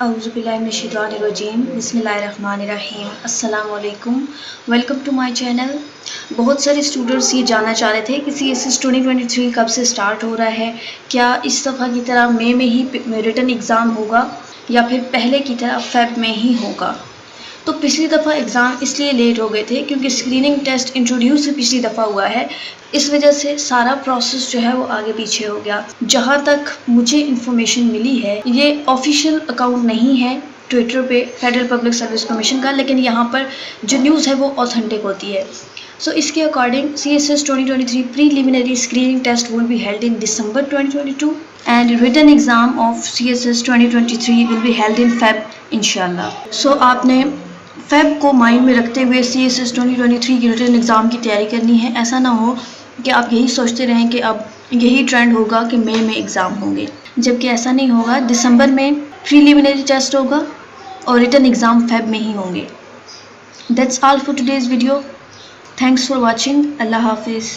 اعوذ باللہ من الشیطان الرجیم، بسم اللہ الرحمن الرحیم۔ السلام علیکم، ویلکم ٹو مائی چینل۔ بہت سارے اسٹوڈنٹس یہ جاننا چاہ رہے تھے کہ سی ایس ایس 2023 کب سے سٹارٹ ہو رہا ہے، کیا اس دفعہ کی طرح مئی میں ہی ریٹن ایگزام ہوگا یا پھر پہلے کی طرح فیب میں ہی ہوگا۔ تو پچھلی دفعہ ایگزام اس لیے لیٹ ہو گئے تھے کیونکہ اسکریننگ ٹیسٹ انٹروڈیوس پچھلی دفعہ ہوا ہے، اس وجہ سے سارا پروسیس جو ہے وہ آگے پیچھے ہو گیا۔ جہاں تک مجھے انفارمیشن ملی ہے، یہ آفیشیل اکاؤنٹ نہیں ہے ٹویٹر پہ فیڈرل پبلک سروس کمیشن کا، لیکن یہاں پر جو نیوز ہے وہ اوتھینٹک ہوتی ہے۔ سو اس کے according C S S 2023 preliminary screening test will be held in December 2022 and written exam of CSS 2023 will be held in Feb انشاءاللہ۔ سو آپ نے فیب کو مائنڈ میں رکھتے ہوئے سی ایس ایس 2023 کی ریٹن ایگزام کی تیاری کرنی ہے۔ ایسا نہ ہو کہ آپ یہی سوچتے رہیں کہ اب یہی ٹرینڈ ہوگا کہ مئی میں ایگزام ہوں گے، جبکہ ایسا نہیں ہوگا۔ دسمبر میں پریلیمنری ٹیسٹ ہوگا اور ریٹن ایگزام فیب میں ہی ہوں گے۔ That's all for today's video. Thanks for watching. اللہ حافظ۔